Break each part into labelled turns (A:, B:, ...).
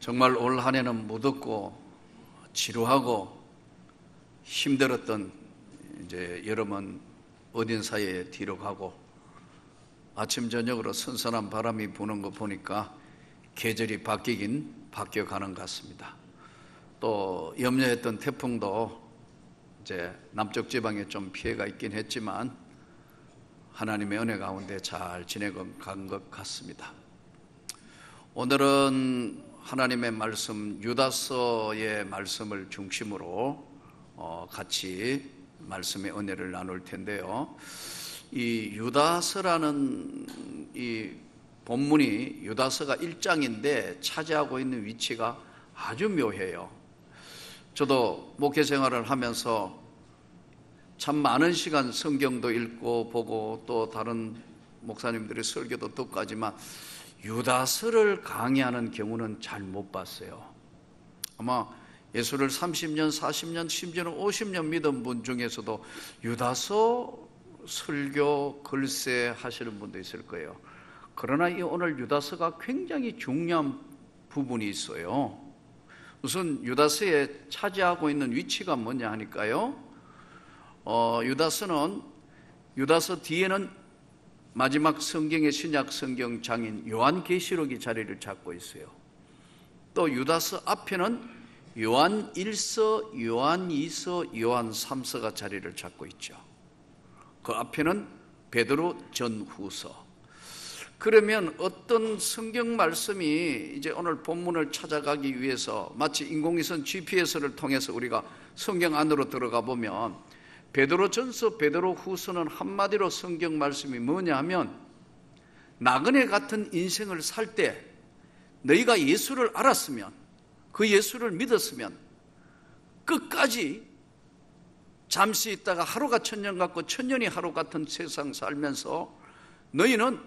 A: 정말 올 한 해는 무덥고 지루하고 힘들었던 이제 여름은 어딘 사이에 뒤로 가고 아침 저녁으로 선선한 바람이 부는 거 보니까 계절이 바뀌어가는 것 같습니다. 또 염려했던 태풍도 이제 남쪽 지방에 좀 피해가 있긴 했지만 하나님의 은혜 가운데 잘 지내고 간 것 같습니다. 오늘은 하나님의 말씀 유다서의 말씀을 중심으로 같이 말씀의 은혜를 나눌 텐데요. 이 유다서라는 이 본문이 유다서가 1장인데 차지하고 있는 위치가 아주 묘해요. 저도 목회 생활을 하면서 참 많은 시간 성경도 읽고 보고 또 다른 목사님들의 설교도 듣고 하지만 유다서를 강의하는 경우는 잘 못 봤어요. 아마 예수를 30년, 40년, 심지어는 50년 믿은 분 중에서도 유다서 설교 글쎄 하시는 분도 있을 거예요. 그러나 이 오늘 유다서가 굉장히 중요한 부분이 있어요. 우선 유다서에 차지하고 있는 위치가 뭐냐 하니까요, 유다서 뒤에는 마지막 성경의 신약 성경 장인 요한계시록이 자리를 잡고 있어요. 또 유다서 앞에는 요한 1서, 요한 2서, 요한 3서가 자리를 잡고 있죠. 그 앞에는 베드로 전후서. 그러면 어떤 성경 말씀이 이제 오늘 본문을 찾아가기 위해서 마치 인공위성 GPS를 통해서 우리가 성경 안으로 들어가 보면 베드로전서, 베드로후서는 한마디로 성경 말씀이 뭐냐 하면 나그네 같은 인생을 살 때 너희가 예수를 알았으면, 그 예수를 믿었으면 끝까지 잠시 있다가 하루가 천년 같고 천년이 하루 같은 세상 살면서 너희는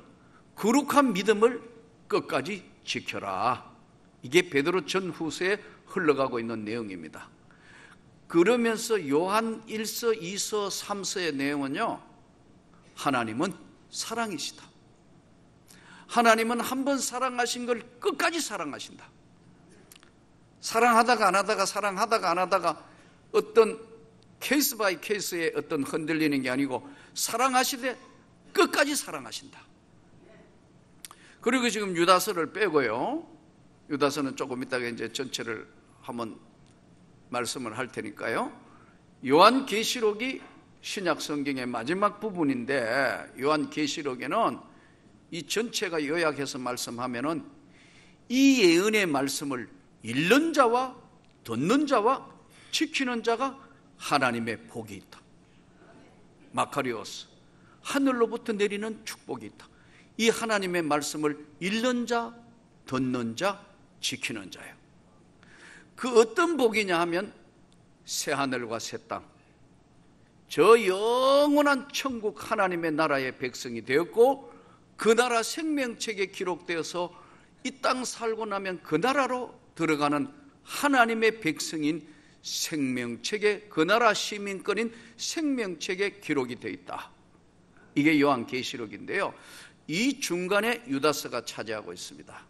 A: 거룩한 믿음을 끝까지 지켜라. 이게 베드로 전후서에 흘러가고 있는 내용입니다. 그러면서 요한 1서, 2서, 3서의 내용은요, 하나님은 사랑이시다. 하나님은 한 번 사랑하신 걸 끝까지 사랑하신다. 사랑하다가 안 하다가, 사랑하다가 안 하다가 어떤 케이스 바이 케이스에 어떤 흔들리는 게 아니고 사랑하시되 끝까지 사랑하신다. 그리고 지금 유다서를 빼고요, 유다서는 조금 이따가 이제 전체를 한번 말씀을 할 테니까요. 요한계시록이 신약 성경의 마지막 부분인데, 요한계시록에는 이 전체가 요약해서 말씀하면은 이 예언의 말씀을 읽는 자와 듣는 자와 지키는 자가 하나님의 복이 있다. 마카리오스, 하늘로부터 내리는 축복이 있다. 이 하나님의 말씀을 읽는 자, 듣는 자, 지키는 자예요. 그 어떤 복이냐 하면 새하늘과 새 땅, 저 영원한 천국 하나님의 나라의 백성이 되었고 그 나라 생명책에 기록되어서 이 땅 살고 나면 그 나라로 들어가는 하나님의 백성인 생명책에, 그 나라 시민권인 생명책에 기록이 되어 있다. 이게 요한계시록인데요, 이 중간에 유다서가 차지하고 있습니다.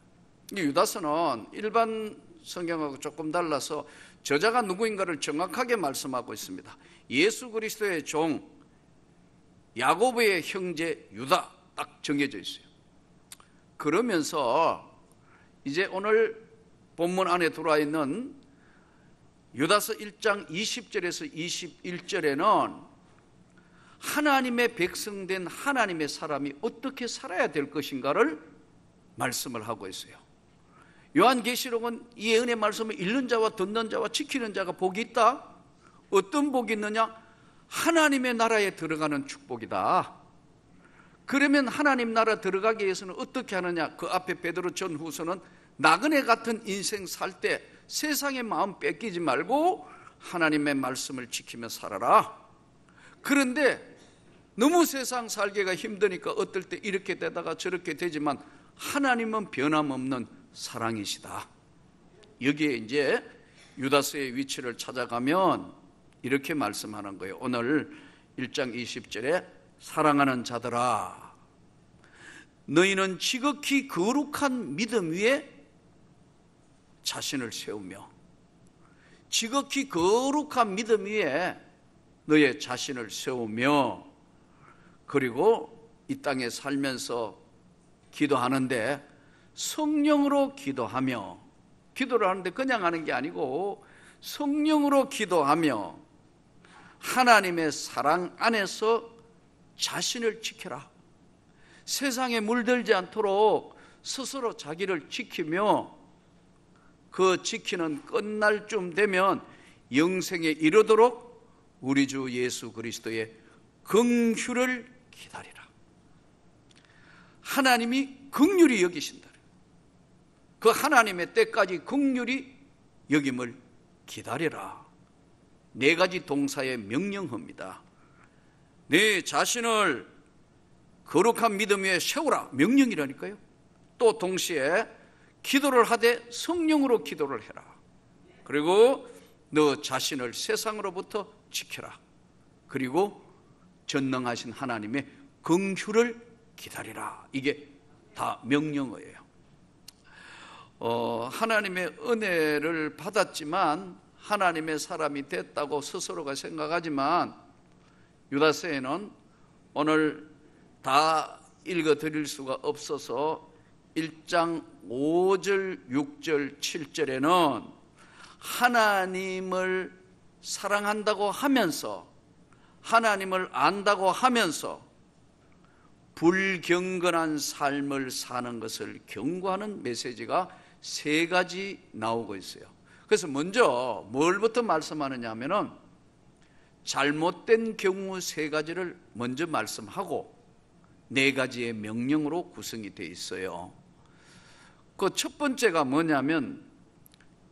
A: 유다서는 일반 성경하고 조금 달라서 저자가 누구인가를 정확하게 말씀하고 있습니다. 예수 그리스도의 종 야고보의 형제 유다 딱 정해져 있어요. 그러면서 이제 오늘 본문 안에 들어와 있는 유다서 1장 20절에서 21절에는 하나님의 백성된 하나님의 사람이 어떻게 살아야 될 것인가를 말씀을 하고 있어요. 요한계시록은 이 예언의 말씀을 읽는 자와 듣는 자와 지키는 자가 복이 있다. 어떤 복이 있느냐? 하나님의 나라에 들어가는 축복이다. 그러면 하나님 나라 들어가기 위해서는 어떻게 하느냐? 그 앞에 베드로 전후서는 나그네 같은 인생 살 때 세상의 마음 뺏기지 말고 하나님의 말씀을 지키며 살아라. 그런데 너무 세상 살기가 힘드니까 어떨 때 이렇게 되다가 저렇게 되지만 하나님은 변함없는 사랑이시다. 여기에 이제 유다서의 위치를 찾아가면 이렇게 말씀하는 거예요. 오늘 1장 20절에 사랑하는 자들아, 너희는 지극히 거룩한 믿음 위에 자신을 세우며 지극히 거룩한 믿음 위에 너의 자신을 세우며 그리고 이 땅에 살면서 기도하는데 성령으로 기도하며 기도를 하는데 그냥 하는 게 아니고 성령으로 기도하며 하나님의 사랑 안에서 자신을 지켜라. 세상에 물들지 않도록 스스로 자기를 지키며 그 지키는 끝날 쯤 되면 영생에 이르도록 우리 주 예수 그리스도의 긍휼을 기다리라. 하나님이 긍휼히 여기신다. 그 하나님의 때까지 긍휼히 여김을 기다리라. 네 가지 동사의 명령어입니다. 내 자신을 거룩한 믿음 위에 세우라. 명령이라니까요. 또 동시에 기도를 하되 성령으로 기도를 해라. 그리고 너 자신을 세상으로부터 지켜라. 그리고 전능하신 하나님의 긍휼을 기다리라. 이게 다 명령어예요. 하나님의 은혜를 받았지만 하나님의 사람이 됐다고 스스로가 생각하지만 유다서에는 오늘 다 읽어드릴 수가 없어서 1장 5절, 6절, 7절에는 하나님을 사랑한다고 하면서 하나님을 안다고 하면서 불경건한 삶을 사는 것을 경고하는 메시지가 세 가지 나오고 있어요. 그래서 먼저 뭘부터 말씀하느냐 하면은 잘못된 경우 세 가지를 먼저 말씀하고 네 가지의 명령으로 구성이 되어 있어요. 그 첫 번째가 뭐냐면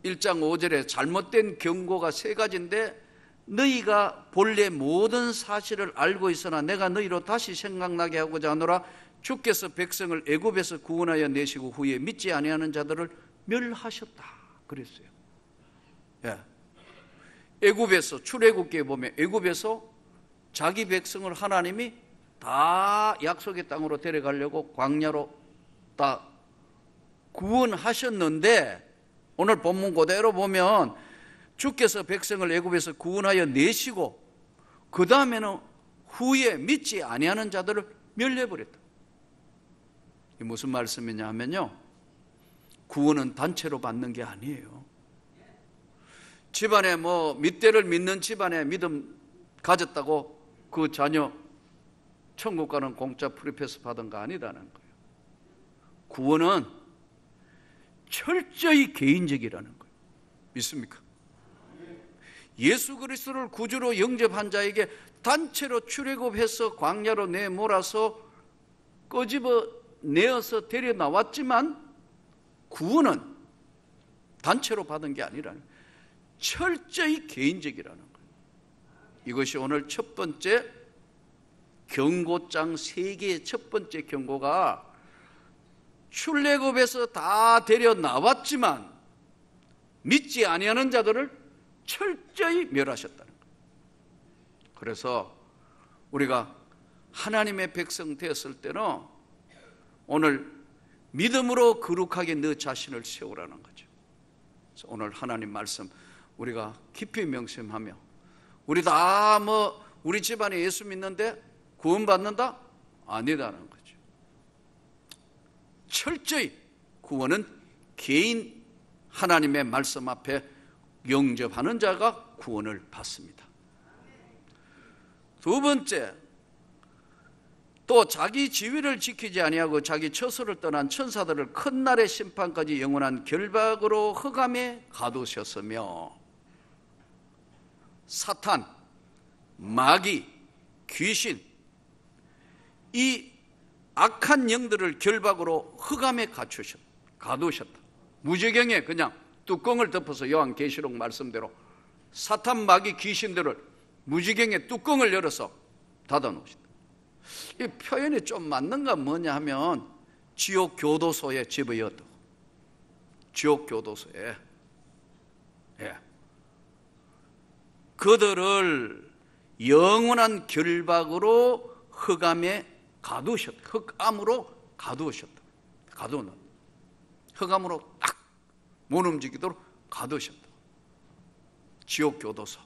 A: 1장 5절에 잘못된 경고가 세 가지인데 너희가 본래 모든 사실을 알고 있으나 내가 너희로 다시 생각나게 하고자 하노라. 주께서 백성을 애굽에서 구원하여 내시고 후에 믿지 아니하는 자들을 멸하셨다 그랬어요. 예. 애굽에서 출애굽기에 보면 애굽에서 자기 백성을 하나님이 다 약속의 땅으로 데려가려고 광야로 다 구원하셨는데 오늘 본문 그대로 보면 주께서 백성을 애굽에서 구원하여 내시고 그 다음에는 후에 믿지 아니하는 자들을 멸해버렸다. 이게 무슨 말씀이냐 하면요, 구원은 단체로 받는 게 아니에요. 집안에 밑대를 믿는 집안에 믿음 가졌다고 그 자녀 천국 가는 공짜 프리패스 받은 거 아니라는 거예요. 구원은 철저히 개인적이라는 거예요. 믿습니까? 예수 그리스도를 구주로 영접한 자에게 단체로 출애굽해서 광야로 내몰아서 끄집어 내어서 데려 나왔지만 구원은 단체로 받은 게 아니라는 거예요. 철저히 개인적이라는 거예요. 이것이 오늘 첫 번째 경고장 3개의 첫 번째 경고가 출애굽에서 다 데려 나왔지만 믿지 아니하는 자들을 철저히 멸하셨다는 거예요. 그래서 우리가 하나님의 백성 되었을 때는 오늘 믿음으로 거룩하게 너 자신을 세우라는 거죠. 그래서 오늘 하나님 말씀 우리가 깊이 명심하며 우리 다 우리 집안에 예수 믿는데 구원받는다? 아니라는 거죠. 철저히 구원은 개인 하나님의 말씀 앞에 영접하는 자가 구원을 받습니다. 두 번째, 또 자기 지위를 지키지 아니하고 자기 처소를 떠난 천사들을 큰 날의 심판까지 영원한 결박으로 흑암에 가두셨으며 사탄, 마귀, 귀신 이 악한 영들을 결박으로 흑암에 가두셨다. 무지경에 그냥 뚜껑을 덮어서 요한계시록 말씀대로 사탄, 마귀, 귀신들을 무지경에 뚜껑을 열어서 닫아놓으셨다. 이 표현이 좀 맞는가 뭐냐 하면 지옥 교도소에 집어넣었다. 지옥 교도소에. 예. 그들을 영원한 결박으로 흑암에 가두셨다. 흑암으로 가두셨다. 가두는 흑암으로 딱 못 움직이도록 가두셨다. 지옥 교도소.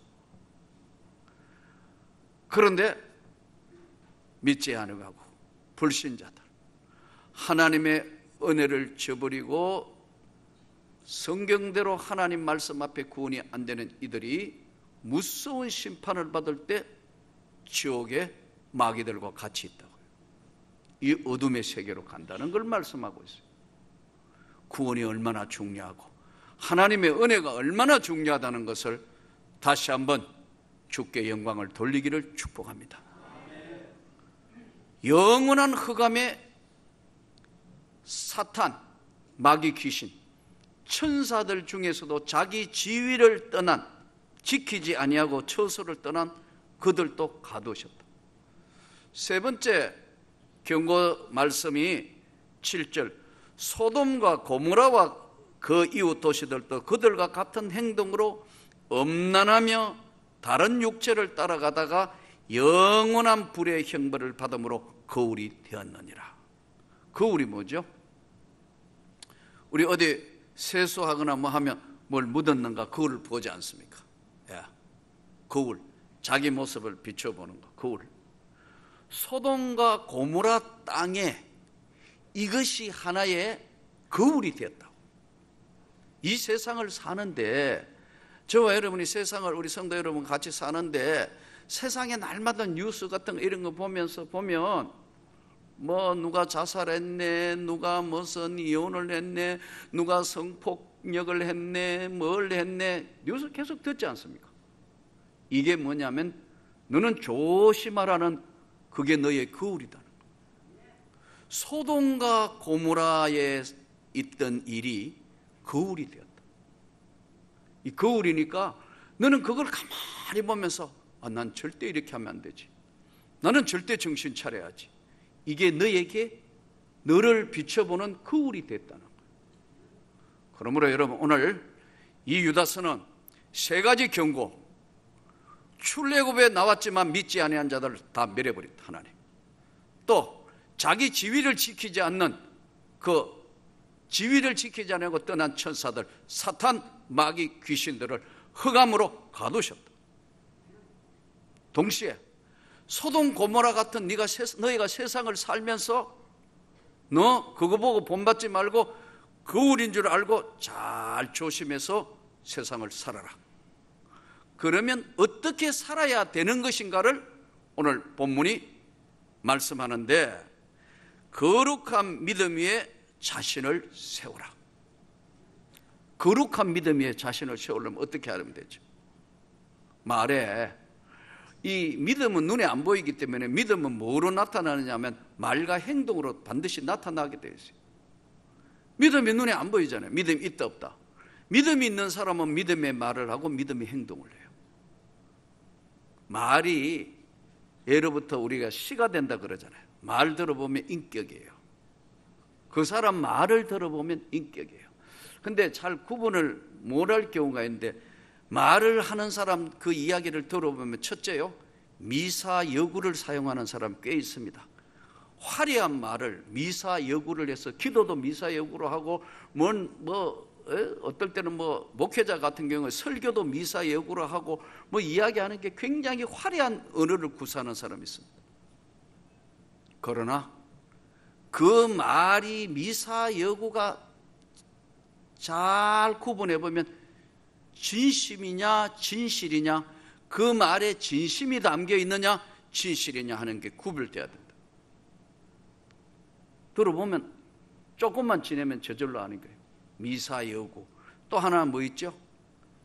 A: 그런데 믿지 않아가고 불신자들, 하나님의 은혜를 저버리고 성경대로 하나님 말씀 앞에 구원이 안 되는 이들이 무서운 심판을 받을 때 지옥의 마귀들과 같이 있다고요. 이 어둠의 세계로 간다는 걸 말씀하고 있어요. 구원이 얼마나 중요하고 하나님의 은혜가 얼마나 중요하다는 것을 다시 한번 주께 영광을 돌리기를 축복합니다. 영원한 흑암의 사탄, 마귀 귀신, 천사들 중에서도 자기 지위를 떠난, 지키지 아니하고 처소를 떠난 그들도 가두셨다. 세 번째 경고 말씀이 7절, 소돔과 고모라와 그 이웃 도시들도 그들과 같은 행동으로 음란하며 다른 육체를 따라가다가 영원한 불의 형벌을 받음으로 거울이 되었느니라. 거울이 뭐죠? 우리 어디 세수하거나 뭐 하면 뭘 묻었는가 거울을 보지 않습니까? 예. 거울, 자기 모습을 비춰보는 거, 거울. 소돔과 고모라 땅에 이것이 하나의 거울이 되었다고. 이 세상을 사는데, 저와 여러분이 세상을, 우리 성도 여러분 같이 사는데 세상에 날마다 뉴스 같은 거 이런 거 보면서 보면 뭐 누가 자살했네, 누가 무슨 이혼을 했네, 누가 성폭력을 했네, 뭘 했네, 뉴스 계속 듣지 않습니까? 이게 뭐냐면 너는 조심하라는, 그게 너의 거울이다. 소돔과 고모라에 있던 일이 거울이 되었다. 이 거울이니까 너는 그걸 가만히 보면서 난 절대 이렇게 하면 안 되지, 나는 절대 정신 차려야지. 이게 너에게 너를 비춰보는 거울이 됐다는 거예요. 그러므로 여러분, 오늘 이 유다서는 세 가지 경고, 출애굽에 나왔지만 믿지 아니한 자들을 다 멸해버렸다 하나님. 또 자기 지위를 지키지 않는, 그 지위를 지키지 않고 떠난 천사들, 사탄, 마귀, 귀신들을 흑암으로 가두셨다. 동시에 소돔 고모라 같은 너희가 세상을 살면서 너 그거 보고 본받지 말고 거울인 줄 알고 잘 조심해서 세상을 살아라. 그러면 어떻게 살아야 되는 것인가를 오늘 본문이 말씀하는데, 거룩한 믿음 위에 자신을 세우라. 거룩한 믿음 위에 자신을 세우려면 어떻게 하면 되죠? 말에 이 믿음은 눈에 안 보이기 때문에, 믿음은 뭐로 나타나느냐 하면 말과 행동으로 반드시 나타나게 되어 있어요. 믿음이 눈에 안 보이잖아요. 믿음이 있다 없다. 믿음이 있는 사람은 믿음의 말을 하고 믿음의 행동을 해요. 말이 예로부터 우리가 씨가 된다 그러잖아요. 말 들어보면 인격이에요. 그 사람 말을 들어보면 인격이에요. 근데 잘 구분을 못할 경우가 있는데, 말을 하는 사람 그 이야기를 들어보면 첫째요, 미사여구를 사용하는 사람 꽤 있습니다. 화려한 말을 미사여구를 해서, 기도도 미사여구로 하고, 어떨 때는 목회자 같은 경우에 설교도 미사여구로 하고, 이야기하는 게 굉장히 화려한 언어를 구사하는 사람이 있습니다. 그러나 그 말이 미사여구가 잘 구분해보면 진심이냐 진실이냐, 그 말에 진심이 담겨 있느냐 진실이냐 하는 게 구별돼야 된다. 들어보면 조금만 지내면 저절로 아는 거예요. 미사여구. 또 하나 뭐 있죠?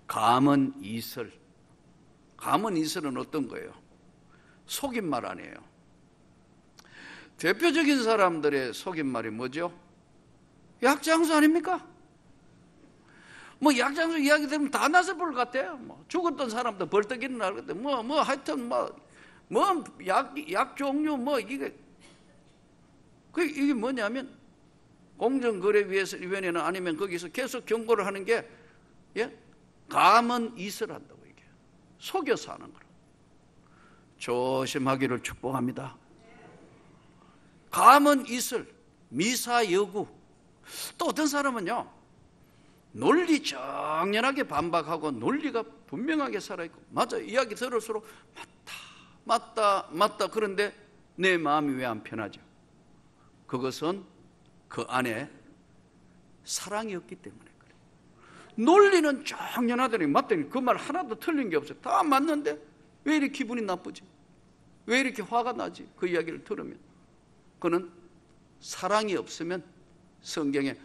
A: 가문이설. 가문이설은 어떤 거예요? 속임말 아니에요. 대표적인 사람들의 속임말이 뭐죠? 약장수 아닙니까? 약장수 이야기 들으면 다 나설 것 같아요. 죽었던 사람도 벌떡 일어날 것 같아요. 하여튼 약 종류 이게 뭐냐면, 공정거래위원회는 아니면 거기서 계속 경고를 하는 게, 가문이설 한다고, 이게 속여서 하는 거라. 조심하기를 축복합니다. 가문이설, 미사여구. 또 어떤 사람은요, 논리 정연하게 반박하고 논리가 분명하게 살아있고, 맞아, 이야기 들을수록 맞다. 그런데 내 마음이 왜 안 편하죠? 그것은 그 안에 사랑이 없기 때문에 그래요. 논리는 정연하더니 맞더니 그 말 하나도 틀린 게 없어요. 다 맞는데 왜 이렇게 기분이 나쁘지? 왜 이렇게 화가 나지? 그 이야기를 들으면. 그는 사랑이 없으면 성경에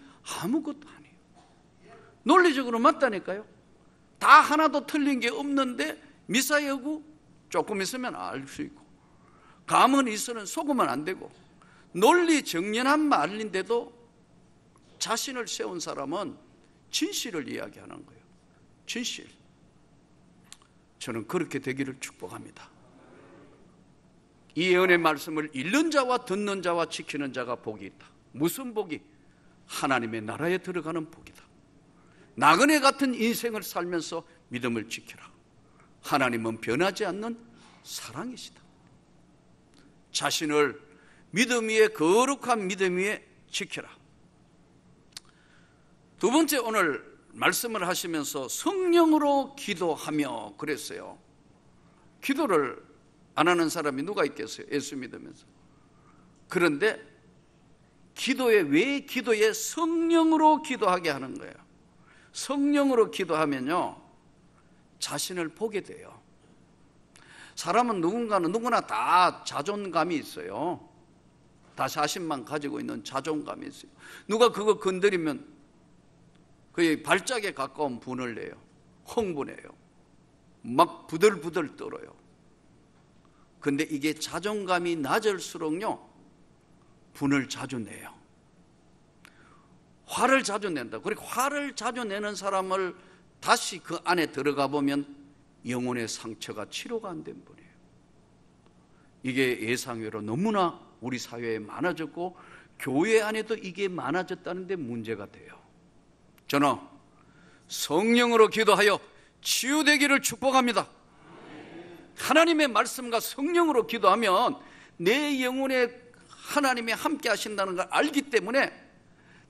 A: 아무것도 아니에요. 논리적으로 맞다니까요. 다 하나도 틀린 게 없는데 미사여구 조금 있으면 알 수 있고, 감은 있으면 속으면 안 되고, 논리 정연한 말인데도 자신을 세운 사람은 진실을 이야기하는 거예요. 진실. 저는 그렇게 되기를 축복합니다. 이 예언의 말씀을 읽는 자와 듣는 자와 지키는 자가 복이 있다. 무슨 복이? 하나님의 나라에 들어가는 복이다. 나그네 같은 인생을 살면서 믿음을 지켜라. 하나님은 변하지 않는 사랑이시다. 자신을 믿음 위에, 거룩한 믿음 위에 지켜라. 두 번째, 오늘 말씀을 하시면서 성령으로 기도하며 그랬어요. 기도를 안 하는 사람이 누가 있겠어요? 예수 믿으면서. 그런데 왜 기도에 성령으로 기도하게 하는 거예요? 성령으로 기도하면요, 자신을 보게 돼요. 사람은 누구나 다 자존감이 있어요. 다 자신만 가지고 있는 자존감이 있어요. 누가 그거 건드리면 거의 발작에 가까운 분을 내요. 흥분해요. 막 부들부들 떨어요. 근데 이게 자존감이 낮을수록요, 분을 자주 내요. 화를 자주 낸다. 그리고 화를 자주 내는 사람을 다시 그 안에 들어가 보면 영혼의 상처가 치료가 안 된 분이에요. 이게 예상외로 너무나 우리 사회에 많아졌고, 교회 안에도 이게 많아졌다는 데 문제가 돼요. 저는 성령으로 기도하여 치유되기를 축복합니다. 하나님의 말씀과 성령으로 기도하면 내 영혼에 하나님이 함께 하신다는 걸 알기 때문에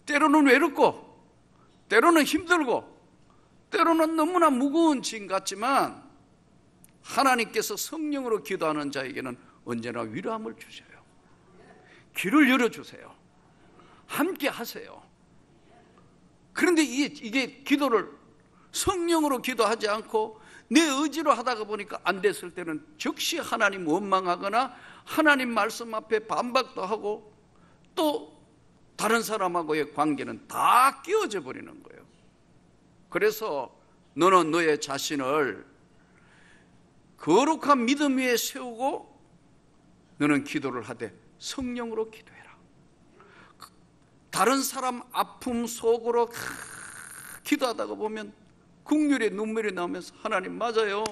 A: 때로는 외롭고, 때로는 힘들고, 때로는 너무나 무거운 짐 같지만 하나님께서 성령으로 기도하는 자에게는 언제나 위로함을 주셔요. 길을 열어주세요. 함께 하세요. 그런데 이게 기도를 성령으로 기도하지 않고 내 의지로 하다가 보니까 안 됐을 때는 즉시 하나님 원망하거나 하나님 말씀 앞에 반박도 하고, 또 다른 사람하고의 관계는 다 끼어져 버리는 거예요. 그래서 너는 너의 자신을 거룩한 믿음 위에 세우고 너는 기도를 하되 성령으로 기도해라. 다른 사람 아픔 속으로 기도하다가 보면 긍휼의 눈물이 나오면서 하나님 맞아요.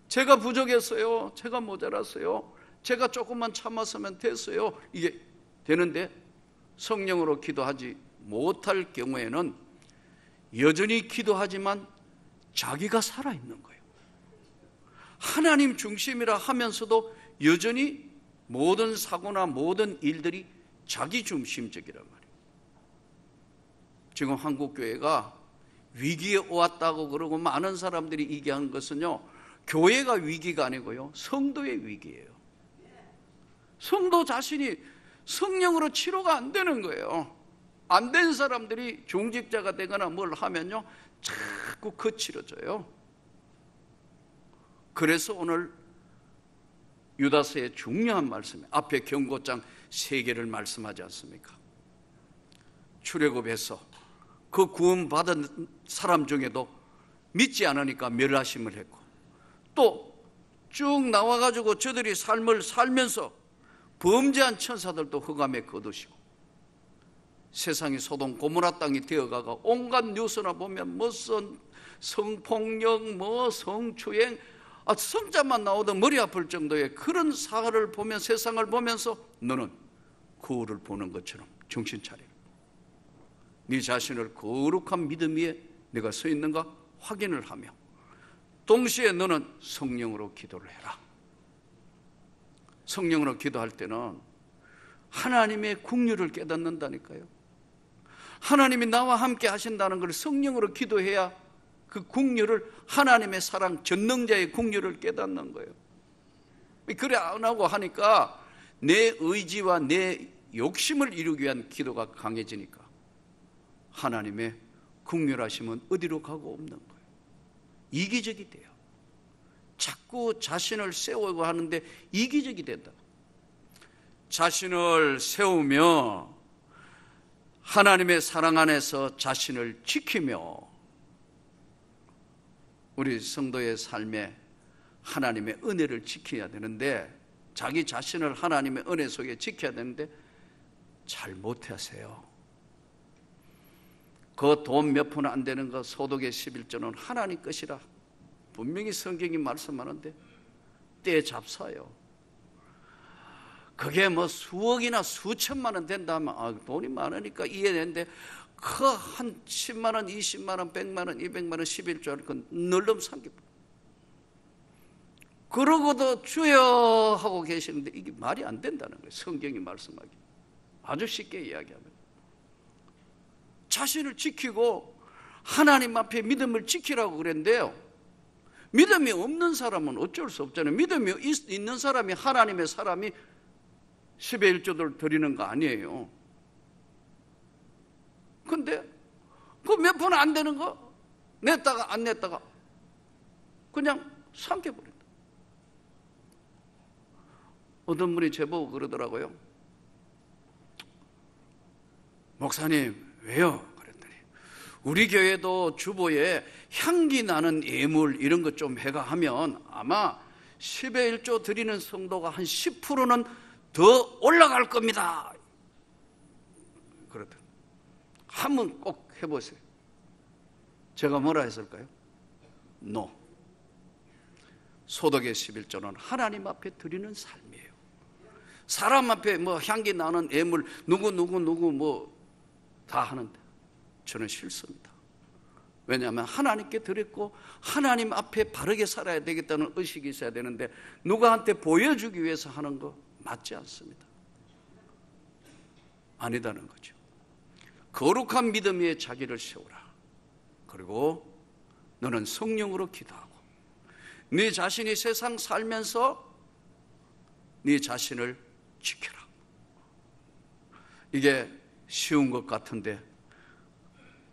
A: 제가 부족했어요. 제가 모자랐어요. 제가 조금만 참았으면 됐어요. 이게 되는데 성령으로 기도하지 못할 경우에는 여전히 기도하지만 자기가 살아있는 거예요. 하나님 중심이라 하면서도 여전히 모든 사고나 모든 일들이 자기 중심적이란 말이에요. 지금 한국교회가 위기에 왔다고 그러고 많은 사람들이 얘기하는 것은요, 교회가 위기가 아니고요, 성도의 위기예요. 성도 자신이 성령으로 치료가 안 되는 거예요. 안 된 사람들이 중직자가 되거나 뭘 하면요, 자꾸 거칠어져요. 그래서 오늘 유다서의 중요한 말씀, 앞에 경고장 3개를 말씀하지 않습니까? 출애굽에서 그 구원받은 사람 중에도 믿지 않으니까 멸하심을 했고, 또 쭉 나와가지고 저들이 삶을 살면서 범죄한 천사들도 흑암에 거두시고, 세상이 소돔 고모라 땅이 되어가가 온갖 뉴스나 보면 무슨 성폭력, 성추행, 성자만 나오도 머리 아플 정도의 그런 사활을 보면, 세상을 보면서 너는 거울을 보는 것처럼 정신 차려. 네 자신을 거룩한 믿음 위에 내가 서 있는가 확인을 하며, 동시에 너는 성령으로 기도를 해라. 성령으로 기도할 때는 하나님의 긍휼을 깨닫는다니까요. 하나님이 나와 함께 하신다는 걸 성령으로 기도해야 그 국률을, 하나님의 사랑, 전능자의 국률을 깨닫는 거예요. 그래 안 하고 하니까 내 의지와 내 욕심을 이루기 위한 기도가 강해지니까 하나님의 국률하심은 어디로 가고 없는 거예요. 이기적이 돼요. 자꾸 자신을 세우고 하는데 이기적이 된다. 자신을 세우며 하나님의 사랑 안에서 자신을 지키며 우리 성도의 삶에 하나님의 은혜를 지켜야 되는데, 자기 자신을 하나님의 은혜 속에 지켜야 되는데 잘 못하세요. 그 돈 몇 푼 안 되는 거 소득의 11조는 하나님 것이라 분명히 성경이 말씀하는데 때 잡사요. 그게 뭐 수억이나 수천만 원 된다면 돈이 많으니까 이해되는데 그 한 10만 원, 20만 원, 100만 원, 200만 원, 11조 그 널름 삼기. 그러고도 주여 하고 계시는데 이게 말이 안 된다는 거예요. 성경이 말씀하기 아주 쉽게 이야기하면 자신을 지키고 하나님 앞에 믿음을 지키라고 그랬는데요, 믿음이 없는 사람은 어쩔 수 없잖아요. 믿음이 있는 사람이 하나님의 사람이 10의 1조를 드리는 거 아니에요. 근데 그 몇 푼 안 되는 거 냈다가 안 냈다가 그냥 삼켜버린다. 어떤 분이 제보고 그러더라고요. 목사님 왜요? 그랬더니 우리 교회도 주보에 향기 나는 예물 이런 것 좀 해가 하면 아마 10의 1조 드리는 성도가 한 10%는 더 올라갈 겁니다. 그러더니 한번 꼭 해보세요. 제가 뭐라 했을까요? No. 소득의 11조는 하나님 앞에 드리는 삶이에요. 사람 앞에 뭐 향기 나는 예물 누구 뭐 다 하는데 저는 싫습니다. 왜냐하면 하나님께 드렸고 하나님 앞에 바르게 살아야 되겠다는 의식이 있어야 되는데 누구한테 보여주기 위해서 하는 거 맞지 않습니다. 아니다는 거죠. 거룩한 믿음 위에 자기를 세우라. 그리고 너는 성령으로 기도하고 네 자신이 세상 살면서 네 자신을 지켜라. 이게 쉬운 것 같은데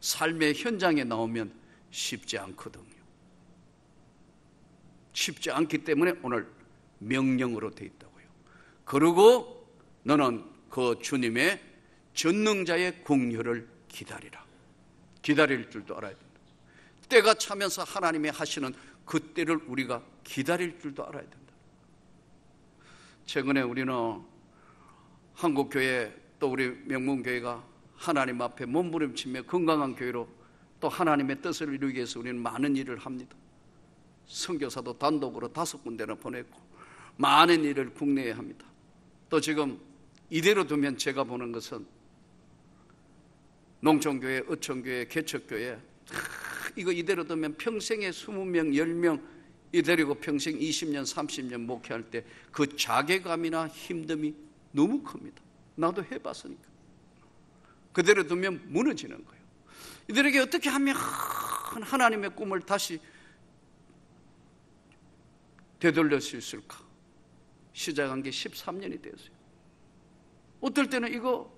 A: 삶의 현장에 나오면 쉽지 않거든요. 쉽지 않기 때문에 오늘 명령으로 돼 있다고요. 그리고 너는 그 주님의 전능자의 공효를 기다리라. 기다릴 줄도 알아야 된다. 때가 차면서 하나님이 하시는 그 때를 우리가 기다릴 줄도 알아야 된다. 최근에 우리는 한국교회 또 우리 명문교회가 하나님 앞에 몸부림치며 건강한 교회로 또 하나님의 뜻을 이루기 위해서 우리는 많은 일을 합니다. 선교사도 단독으로 5군데나 보냈고 많은 일을 국내에 합니다. 또 지금 이대로 두면 제가 보는 것은 농촌교회, 어촌교회, 개척교회 이거 이대로 두면 평생에 20명, 10명 이대로 평생 20년, 30년 목회할 때 그 자괴감이나 힘듦이 너무 큽니다. 나도 해봤으니까. 그대로 두면 무너지는 거예요. 이들에게 어떻게 하면 하나님의 꿈을 다시 되돌릴 수 있을까? 시작한 게 13년이 되었어요. 어떨 때는 이거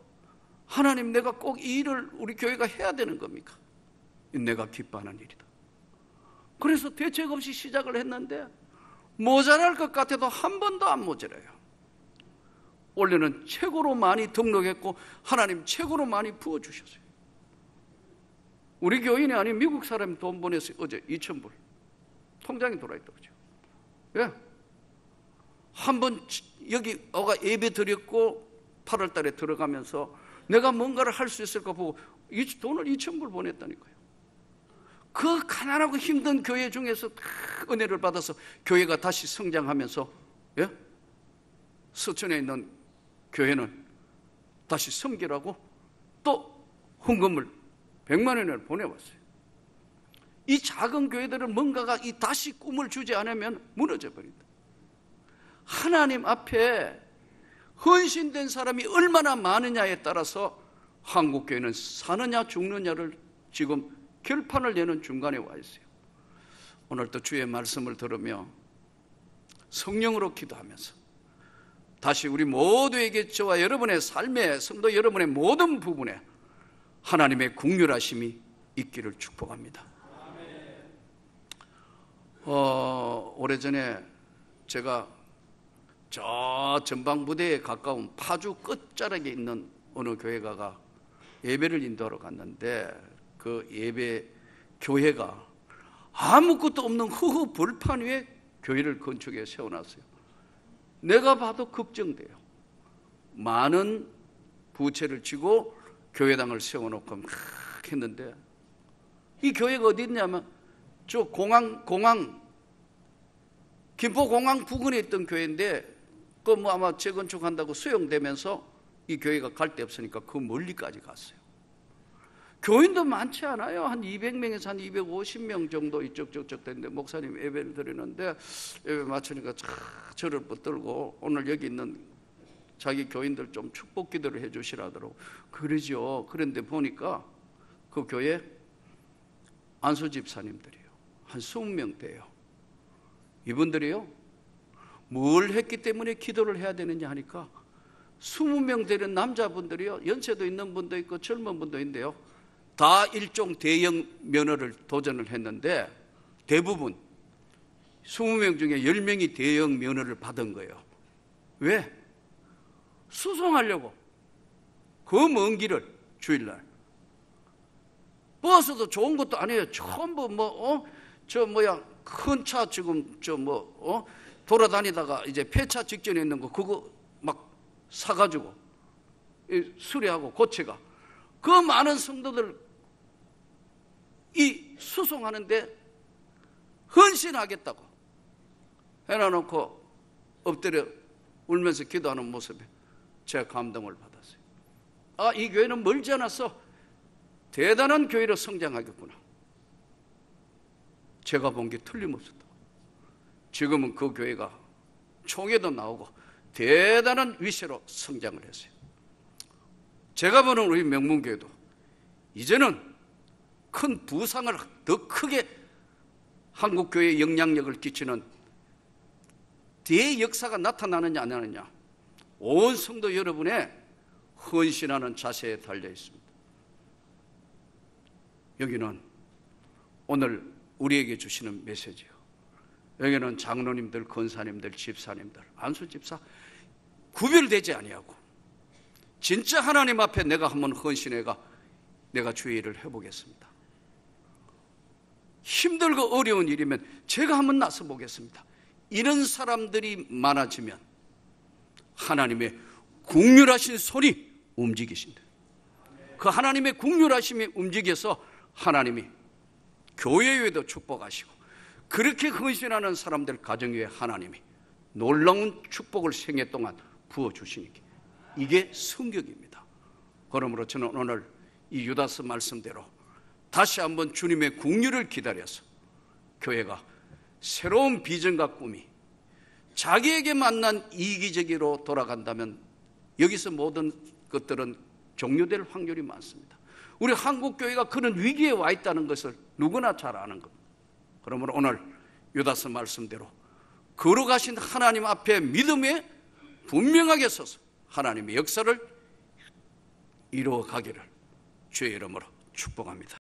A: 하나님 내가 꼭 이 일을 우리 교회가 해야 되는 겁니까? 내가 기뻐하는 일이다. 그래서 대책 없이 시작을 했는데 모자랄 것 같아도 한 번도 안 모자라요. 원래는 최고로 많이 등록했고 하나님 최고로 많이 부어주셨어요. 우리 교인이 아닌 미국 사람이 돈 보냈어요. 어제 2,000불 통장에 들어있다 그죠? 예. 한번 여기 예배 드렸고 8월 달에 들어가면서 내가 뭔가를 할 수 있을까 보고 돈을 2,000불 보냈다니까요. 그 가난하고 힘든 교회 중에서 은혜를 받아서 교회가 다시 성장하면서, 예? 서천에 있는 교회는 다시 섬기라고 또 헌금을 100만 원을 보내왔어요. 이 작은 교회들은 뭔가가 이 다시 꿈을 주지 않으면 무너져 버린다. 하나님 앞에 헌신된 사람이 얼마나 많으냐에 따라서 한국교회는 사느냐 죽느냐를 지금 결판을 내는 중간에 와 있어요. 오늘도 주의 말씀을 들으며 성령으로 기도하면서 다시 우리 모두에게 저와 여러분의 삶에, 성도 여러분의 모든 부분에 하나님의 긍휼하심이 있기를 축복합니다. 오래전에 제가 저 전방부대에 가까운 파주 끝자락에 있는 어느 교회가 예배를 인도하러 갔는데, 그 예배 교회가 아무것도 없는 허허 벌판 위에 교회를 건축해 세워놨어요. 내가 봐도 걱정돼요. 많은 부채를 지고 교회당을 세워놓고 막 했는데, 이 교회가 어디 있냐면 저 김포공항 부근에 있던 교회인데, 그 뭐 아마 재건축한다고 수용되면서 이 교회가 갈 데 없으니까 그 멀리까지 갔어요. 교인도 많지 않아요. 한 200명에서 한 250명 정도 이쪽 저쪽 되는데, 목사님 예배를 드리는데 예배 마치니까 저를 붙들고 오늘 여기 있는 자기 교인들 좀 축복 기도를 해 주시라더라고. 그러죠. 그런데 보니까 그 교회 안수 집사님들이요, 한 20명 돼요. 이분들이요, 뭘 했기 때문에 기도를 해야 되느냐 하니까 20명 되는 남자분들이요, 연세도 있는 분도 있고 젊은 분도 있는데요, 다 일종 대형 면허를 도전을 했는데 대부분 20명 중에 10명이 대형 면허를 받은 거예요. 왜? 수송하려고. 그 먼 길을 주일날 버스도 좋은 것도 아니에요. 전부 큰 차 지금 돌아다니다가 이제 폐차 직전에 있는 거 그거 막 사가지고 수리하고 고쳐가. 그 많은 성도들 이 수송하는데 헌신하겠다고 해놔놓고 엎드려 울면서 기도하는 모습에 제가 감동을 받았어요. 아, 이 교회는 멀지 않아서 대단한 교회로 성장하겠구나. 제가 본 게 틀림없었다. 지금은 그 교회가 총회도 나오고 대단한 위세로 성장을 했어요. 제가 보는 우리 명문교회도 이제는 큰 부상을 더 크게 한국교회에 영향력을 끼치는 대역사가 나타나느냐 안 나느냐, 온 성도 여러분의 헌신하는 자세에 달려 있습니다. 여기는 오늘 우리에게 주시는 메시지요. 여기는 장로님들, 권사님들, 집사님들, 안수집사 구별되지 아니하고 진짜 하나님 앞에 내가 한번 헌신해가 내가 주의 일을 해보겠습니다. 힘들고 어려운 일이면 제가 한번 나서 보겠습니다. 이런 사람들이 많아지면 하나님의 긍휼하신 손이 움직이신다. 그 하나님의 긍휼하심이 움직여서 하나님이 교회 위에도 축복하시고, 그렇게 헌신하는 사람들 가정 위에 하나님이 놀라운 축복을 생애 동안 부어주시니까 이게 성경입니다. 그러므로 저는 오늘 이 유다서 말씀대로 다시 한번 주님의 긍휼을 기다려서 교회가 새로운 비전과 꿈이 자기에게 만난 이기적으로 돌아간다면 여기서 모든 것들은 종료될 확률이 많습니다. 우리 한국교회가 그런 위기에 와 있다는 것을 누구나 잘 아는 겁니다. 그러므로 오늘 유다서 말씀대로 걸어가신 하나님 앞에 믿음에 분명하게 서서 하나님의 역사를 이루어가기를 주의 이름으로 축복합니다.